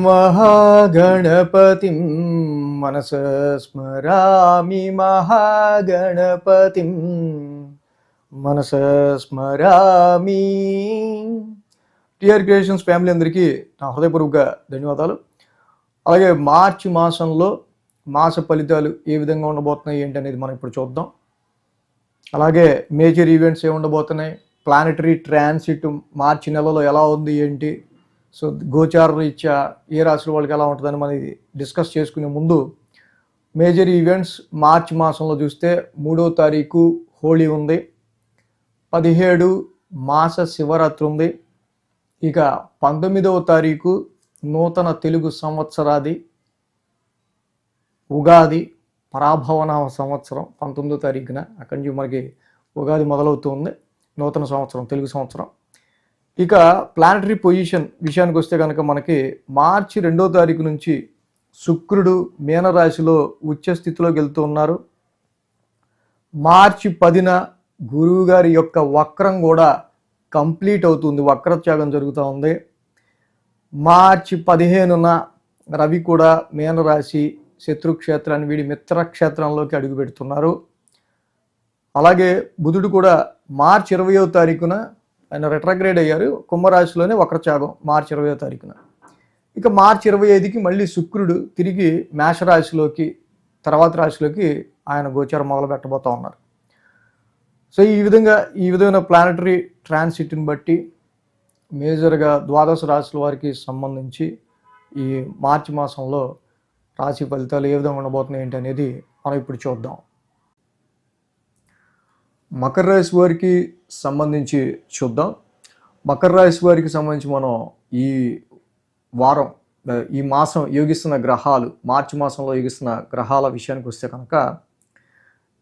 महागणपतिं मनसा स्मरामि महागणपतिं మనసా స్మరామి. TR creations family అందరికీ నా హృదయపూర్వక ధన్యవాదాలు. అలాగే మార్చి మాసంలో మాస ఫలితాలు ఏ విధంగా ఉండబోతున్నాయి ఏంటి అనేది మనం ఇప్పుడు చూద్దాం. అలాగే మేజర్ ఈవెంట్స్ ఏ ఉండబోతున్నాయి, ప్లానెటరీ ట్రాన్సిట్ మార్చి నెలలో ఎలా ఉంది ఏంటి, సో గోచార రీత్యా ఏ రాశుల వాళ్ళకి ఎలా ఉంటుందని మనం డిస్కస్ చేసుకునే ముందు మేజర్ ఈవెంట్స్ మార్చి మాసంలో చూస్తే 3వ తారీఖు హోళీ ఉంది, 17 మాస శివరాత్రి ఉంది, ఇక 19వ తారీఖు నూతన తెలుగు సంవత్సరాది ఉగాది పరాభవన సంవత్సరం 19వ తారీఖున అక్కడి నుంచి మనకి ఉగాది మొదలవుతుంది, నూతన సంవత్సరం తెలుగు సంవత్సరం. ఇక ప్లానటరీ పొజిషన్ విషయానికి వస్తే కనుక మనకి మార్చి 2వ తారీఖు నుంచి శుక్రుడు మీనరాశిలో ఉచ్చ స్థితిలోకి వెళ్తూ ఉన్నారు. మార్చి 10న గురువు గారి యొక్క వక్రం కూడా కంప్లీట్ అవుతుంది, వక్రత్యాగం జరుగుతూ ఉంది. మార్చి 15న రవి కూడా మీనరాశి శత్రుక్షేత్రాన్ని వీడి మిత్రక్షేత్రంలోకి అడుగు పెడుతున్నారు. అలాగే బుధుడు కూడా మార్చి 20వ తారీఖున ఆయన రెట్రాగ్రేడ్ అయ్యారు, కుంభరాశిలోనే వక్రత్యాగం మార్చి 20వ తారీఖున. ఇక మార్చి 25కి మళ్ళీ శుక్రుడు తిరిగి మేషరాశిలోకి తర్వాత రాశిలోకి ఆయన గోచారం మొదలు పెట్టబోతూ ఉన్నారు. సో ఈ విధమైన ప్లానటరీ ట్రాన్సిట్ని బట్టి మేజర్గా ద్వాదశ రాశుల వారికి సంబంధించి ఈ మార్చి మాసంలో రాశి ఫలితాలు ఏ విధంగా ఉండబోతున్నాయి ఏంటి అనేది మనం ఇప్పుడు చూద్దాం. మకర రాశి వారికి సంబంధించి చూద్దాం. మకర రాశి వారికి సంబంధించి మనం ఈ వారం ఈ మాసం యోగిస్తున్న గ్రహాలు, మార్చి మాసంలో యోగిస్తున్న గ్రహాల విషయానికి వస్తే కనుక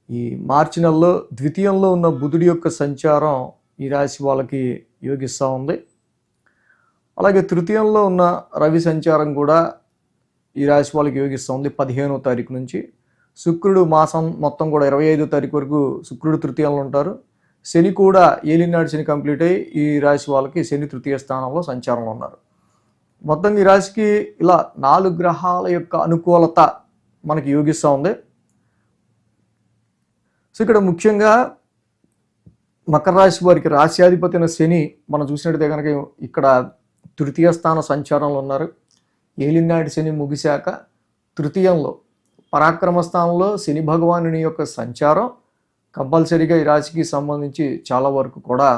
ఈ మార్చి నెలలో ద్వితీయంలో ఉన్న బుధుడి యొక్క సంచారం ఈ రాశి వాళ్ళకి యోగిస్తూ ఉంది. అలాగే తృతీయంలో ఉన్న రవి సంచారం కూడా ఈ రాశి వాళ్ళకి యోగిస్తూ ఉంది 15వ తారీఖు నుంచి. శుక్రుడు మాసం మొత్తం కూడా 25వ తారీఖు వరకు శుక్రుడు తృతీయంలో ఉంటారు. శని కూడా ఏలినాడు శని కంప్లీట్ అయ్యి ఈ రాశి వాళ్ళకి శని తృతీయ స్థానంలో సంచారంలో ఉన్నారు. మొత్తం ఈ రాశికి ఇలా 4 గ్రహాల యొక్క అనుకూలత మనకి యోగిస్తూ ఉంది. సో ఇక్కడ ముఖ్యంగా మకర రాశి వారికి రాశ్యాధిపతి అయిన శని మనం చూసినట్టయితే కనుక ఇక్కడ తృతీయ స్థాన సంచారంలో ఉన్నారు. ఏలినాడు శని ముగిశాక తృతీయంలో పరాక్రమ స్థానంలో శని భగవానుని యొక్క సంచారం కంపల్సరీగా ఈ రాశికి సంబంధించి చాలా వరకు కూడా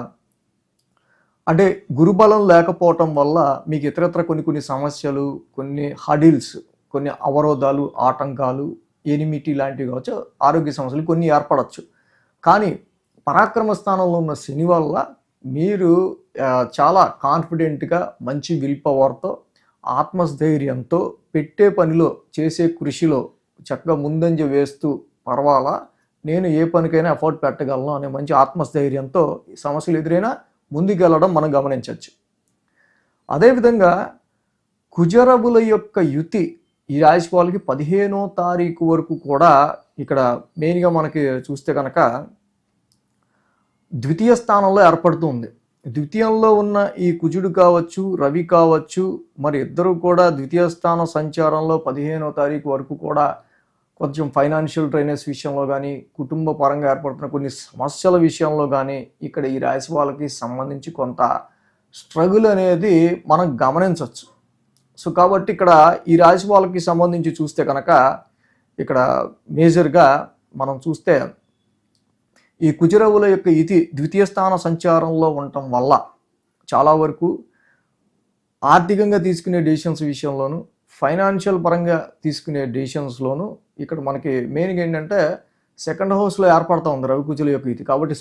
అంటే గురుబలం లేకపోవటం వల్ల మీకు ఇతరత్ర కొన్ని సమస్యలు, కొన్ని హడిల్స్, కొన్ని అవరోధాలు, ఆటంకాలు, ఎనిమిటీ లాంటివి కావచ్చు, ఆరోగ్య సమస్యలు కొన్ని ఏర్పడవచ్చు. కానీ పరాక్రమ స్థానంలో ఉన్న శని వల్ల మీరు చాలా కాన్ఫిడెంట్గా మంచి విల్ పవర్తో ఆత్మస్థైర్యంతో పెట్టే పనిలో చేసే కృషిలో చక్కగా ముందంజ వేస్తూ పర్వాలా నేను ఏ పనికైనా ఎఫర్ట్ పెట్టగలను అనే మంచి ఆత్మస్థైర్యంతో సమస్యలు ఎదురైనా ముందుకెళ్ళడం మనం గమనించవచ్చు. అదేవిధంగా కుజరబుల యొక్క యుతి ఈ రాశి వాళ్ళకి 15వ తారీఖు వరకు కూడా ఇక్కడ మెయిన్గా మనకి చూస్తే కనుక ద్వితీయ స్థానంలో ఏర్పడుతుంది. ద్వితీయంలో ఉన్న ఈ కుజుడు కావచ్చు, రవి కావచ్చు, మరి ఇద్దరు కూడా ద్వితీయ స్థాన సంచారంలో 15వ తారీఖు వరకు కూడా కొంచెం ఫైనాన్షియల్ డ్రైనేజ్ విషయంలో కానీ, కుటుంబ పరంగా ఏర్పడుతున్న కొన్ని సమస్యల విషయంలో కానీ ఇక్కడ ఈ రాశి వాళ్ళకి సంబంధించి కొంత స్ట్రగుల్ అనేది మనం గమనించవచ్చు. సో కాబట్టి ఇక్కడ ఈ రాశి వాళ్ళకి సంబంధించి చూస్తే కనుక ఇక్కడ మేజర్గా మనం చూస్తే ఈ కుజరవుల యొక్క ఇతి ద్వితీయ స్థాన సంచారంలో ఉండటం వల్ల చాలా వరకు ఆర్థికంగా తీసుకునే డెసిషన్స్ విషయంలోనూ, ఫైనాన్షియల్ పరంగా తీసుకునే డెసిషన్స్లోనూ ఇక్కడ మనకి మెయిన్గా ఏంటంటే సెకండ్ హౌస్లో ఏర్పడుతూ ఉంది రవి కుజుల యొక్క ఇది. కాబట్టి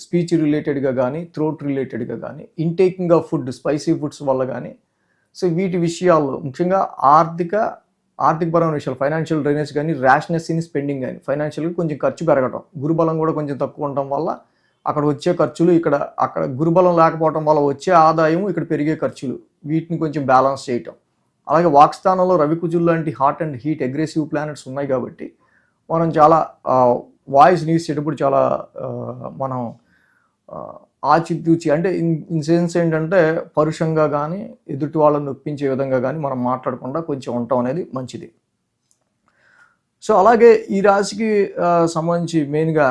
స్పీచ్ రిలేటెడ్గా కానీ, థ్రోట్ రిలేటెడ్గా కానీ, intaking of food, spicy foods వల్ల కానీ, సో వీటి విషయాల్లో ముఖ్యంగా ఆర్థికపరమైన విషయాలు, ఫైనాన్షియల్ డ్రైనేజ్ కానీ, ర్యాష్నెస్ ఇన్ స్పెండింగ్ కానీ, ఫైనాన్షియల్గా కొంచెం ఖర్చు పెరగటం, గురుబలం కూడా కొంచెం తక్కువ ఉండటం వల్ల అక్కడ వచ్చే ఖర్చులు అక్కడ గురుబలం లేకపోవడం వల్ల వచ్చే ఆదాయం, ఇక్కడ పెరిగే ఖర్చులు, వీటిని కొంచెం బ్యాలెన్స్ చేయటం. అలాగే వాక్స్థానంలో రవి కుజులు లాంటి hot and heat aggressive planets ఉన్నాయి కాబట్టి మనం చాలా వాయిస్ న్యూస్ చేసేటప్పుడు చాలా మనం ఆచితూచి అంటే ఇన్ సెన్స్ ఏంటంటే పరుషంగా కానీ ఎదుటి వాళ్ళని నొప్పించే విధంగా కానీ మనం మాట్లాడకుండా కొంచెం ఉండటం అనేది మంచిది. సో అలాగే ఈ రాశికి సంబంధించి మెయిన్గా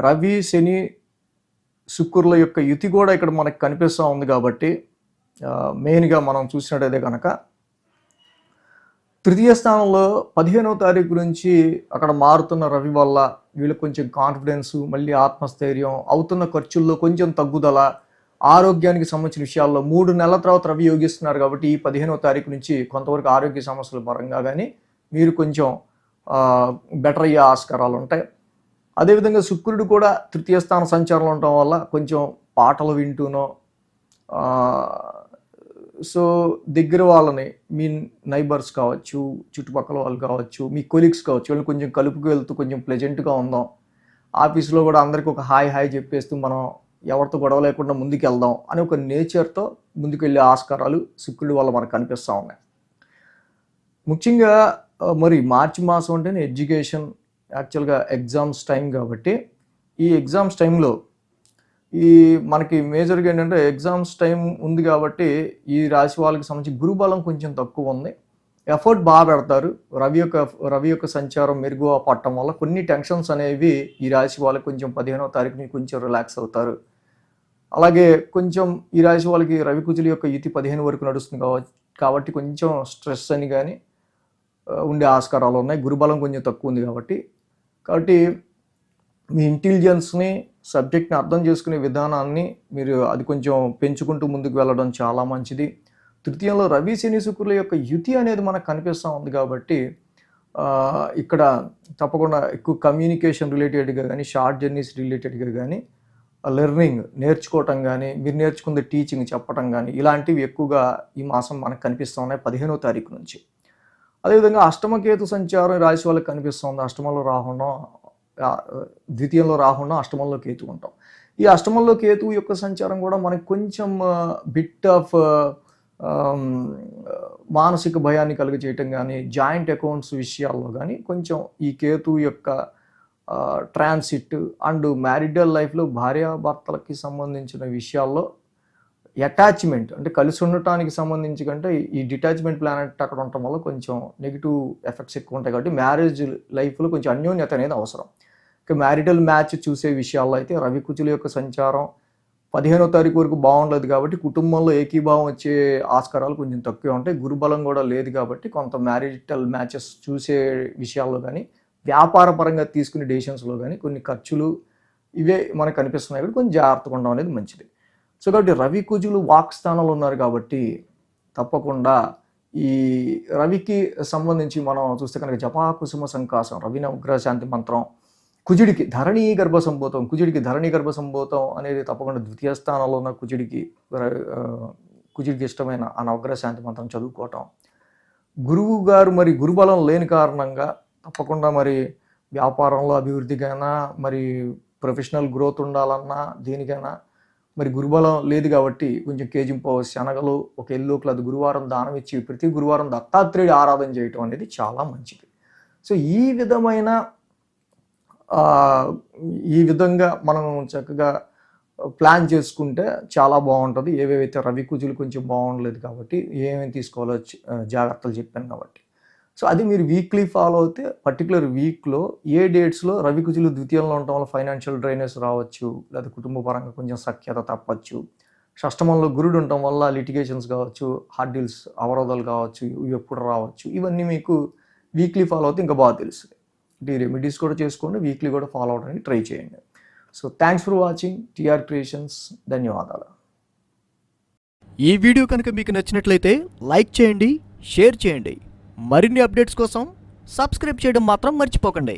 రవి, శని, శుక్రుల యొక్క యుతి కూడా ఇక్కడ మనకు కనిపిస్తూ ఉంది కాబట్టి మెయిన్గా మనం చూసినట్టయితే కనుక తృతీయ స్థానంలో 15వ తారీఖు నుంచి అక్కడ మారుతున్న రవి వల్ల వీళ్ళకి కొంచెం కాన్ఫిడెన్స్, మళ్ళీ ఆత్మస్థైర్యం, అవుతున్న ఖర్చుల్లో కొంచెం తగ్గుదల, ఆరోగ్యానికి సంబంధించిన విషయాల్లో 3 నెలల తర్వాత రవి యోగిస్తున్నారు కాబట్టి ఈ 15వ తారీఖు నుంచి కొంతవరకు ఆరోగ్య సమస్యల పరంగా కానీ మీరు కొంచెం బెటర్ అయ్యే ఆస్కారాలు ఉంటాయి. అదేవిధంగా శుక్రుడు కూడా తృతీయ స్థాన సంచారంలో ఉండటం వల్ల కొంచెం పాటలు వింటూనో సో దగ్గర వాళ్ళని మీ నైబర్స్ కావచ్చు, చుట్టుపక్కల వాళ్ళు కావచ్చు, మీ కొలీగ్స్ కావచ్చు, వాళ్ళని కొంచెం కలుపుకు వెళ్తూ కొంచెం ప్లెజెంట్గా ఉందాం. ఆఫీస్లో కూడా అందరికీ ఒక హాయ్ చెప్పేస్తూ మనం ఎవరితో గొడవ లేకుండా ముందుకు వెళ్దాం అని ఒక నేచర్తో ముందుకు వెళ్ళే ఆస్కారాలు శుక్రుడి వల్ల మనకు కనిపిస్తూ ఉన్నాయి. ముఖ్యంగా మరి మార్చి మాసం అంటేనే ఎడ్యుకేషన్, యాక్చువల్గా ఎగ్జామ్స్ టైం కాబట్టి ఈ ఎగ్జామ్స్ టైంలో ఈ మనకి మేజర్గా ఏంటంటే ఎగ్జామ్స్ టైం ఉంది కాబట్టి ఈ రాశి వాళ్ళకి సంబంధించి గురుబలం కొంచెం తక్కువ ఉంది. ఎఫర్ట్ బాగా పెడతారు. రవి యొక్క సంచారం మెరుగు పట్టడం వల్ల కొన్ని టెన్షన్స్ అనేవి ఈ రాశి వాళ్ళకి కొంచెం 15వ తారీఖుని కొంచెం రిలాక్స్ అవుతారు. అలాగే కొంచెం ఈ రాశి వాళ్ళకి రవి కుజుల యొక్క యుతి 15 వరకు నడుస్తుంది కాబట్టి కొంచెం స్ట్రెస్ అని కానీ ఉండే ఆస్కారాలు ఉన్నాయి. గురుబలం కొంచెం తక్కువ ఉంది కాబట్టి మీ ఇంటెలిజెన్స్ని, సబ్జెక్ట్ని అర్థం చేసుకునే విధానాన్ని మీరు అది కొంచెం పెంచుకుంటూ ముందుకు వెళ్ళడం చాలా మంచిది. తృతీయంలో రవి, శని, శుక్రుల యొక్క యుతి అనేది మనకు కనిపిస్తూ ఉంది కాబట్టి ఇక్కడ తప్పకుండా ఎక్కువ కమ్యూనికేషన్ రిలేటెడ్గా కానీ, షార్ట్ జర్నీస్ రిలేటెడ్గా కానీ, లెర్నింగ్ నేర్చుకోవటం కానీ, మీరు నేర్చుకున్న టీచింగ్ చెప్పటం కానీ ఇలాంటివి ఎక్కువగా ఈ మాసం మనకు కనిపిస్తూ ఉన్నాయి 15వ తారీఖు నుంచి. అదేవిధంగా అష్టమకేతు సంచారం రాశి వాళ్ళకి కనిపిస్తుంది. అష్టమంలో రాహుండం, ద్వితీయంలో రాహుండం, అష్టమంలో కేతు ఉంటాం. ఈ అష్టమంలో కేతు యొక్క సంచారం కూడా మనకి కొంచెం బిట్ ఆఫ్ మానసిక భయాన్ని కలిగి చేయటం కానీ, జాయింట్ అకౌంట్స్ విషయాల్లో కానీ కొంచెం ఈ కేతు యొక్క ట్రాన్సిట్ అండ్ మ్యారిటల్ లైఫ్లో భార్యాభర్తలకి సంబంధించిన విషయాల్లో అటాచ్మెంట్ అంటే కలిసి ఉండటానికి సంబంధించి కంటే ఈ డిటాచ్మెంట్ ప్లానెట్ అక్కడ ఉండటం వల్ల కొంచెం నెగిటివ్ ఎఫెక్ట్స్ ఎక్కువ ఉంటాయి కాబట్టి మ్యారేజ్ లైఫ్లో కొంచెం అన్యోన్యత అనేది అవసరం. ఇక మ్యారిటల్ మ్యాచ్ చూసే విషయాల్లో అయితే రవి కుజుల యొక్క సంచారం 15వ తారీఖు వరకు బాగుండదు కాబట్టి కుటుంబంలో ఏకీభావం వచ్చే ఆస్కారాలు కొంచెం తక్కువ ఉంటాయి. గురుబలం కూడా లేదు కాబట్టి కొంత మ్యారిటల్ మ్యాచెస్ చూసే విషయాల్లో కానీ, వ్యాపార పరంగా తీసుకునే డెసిషన్స్లో కానీ కొన్ని ఖర్చులు ఇవే మనకు కనిపిస్తున్నాయి కాబట్టి కొంచెం జాగ్రత్తగా ఉండడం అనేది మంచిది. సో కాబట్టి రవి కుజులు వాక్ స్థానంలో ఉన్నారు కాబట్టి తప్పకుండా ఈ రవికి సంబంధించి మనం చూస్తే కనుక జపా కుసుమ సంకాసం, రవి నవగ్రహ శాంతి మంత్రం, కుజుడికి ధరణీ గర్భ సంభూతం అనేది తప్పకుండా ద్వితీయ స్థానంలో ఉన్న కుజుడికి ఇష్టమైన ఆ నవగ్రహ శాంతి మంత్రం చదువుకోవటం. గురువు గారు మరి గురుబలం లేని కారణంగా తప్పకుండా మరి వ్యాపారంలో అభివృద్ధికైనా, మరి ప్రొఫెషనల్ గ్రోత్ ఉండాలన్నా, దేనికైనా మరి గురుబలం లేదు కాబట్టి కొంచెం కేజింపావు శనగలు, ఒక ఎల్లోకి అది గురువారం దానం ఇచ్చి ప్రతి గురువారం దత్తాత్రేయుడి ఆరాధన చేయటం అనేది చాలా మంచిది. సో ఈ విధంగా మనం చక్కగా ప్లాన్ చేసుకుంటే చాలా బాగుంటుంది. ఏవేవైతే రవి కుజులు కొంచెం బాగుండలేదు కాబట్టి ఏమేమి తీసుకోవాలో జాగ్రత్తలు చెప్పాను కాబట్టి. సో అది మీరు వీక్లీ ఫాలో అవుతే పర్టికులర్ వీక్లో ఏ డేట్స్లో రవి కుజులు ద్వితీయంలో ఉండటం వల్ల ఫైనాన్షియల్ డ్రైనేజ్ రావచ్చు, లేదా కుటుంబ పరంగా కొంచెం సఖ్యత తప్పచ్చు. షష్టమంలో గురుడు ఉండటం వల్ల లిటిగేషన్స్ కావచ్చు, హార్డ్ డీల్స్ అవరోధాలు కావచ్చు, ఇవి ఎప్పుడు రావచ్చు, ఇవన్నీ మీకు వీక్లీ ఫాలో అవుతే ఇంకా బాగా తెలుస్తుంది. ఈ రెమెడీస్ కూడా చేసుకోండి, వీక్లీ కూడా ఫాలో అవడానికి ట్రై చేయండి. So thanks for watching TR creations. ధన్యవాదాలు. ఈ వీడియో కనుక మీకు నచ్చినట్లయితే లైక్ చేయండి, షేర్ చేయండి. మరిన్ని అప్డేట్స్ కోసం సబ్స్క్రైబ్ చేయడం మాత్రం మర్చిపోకండి.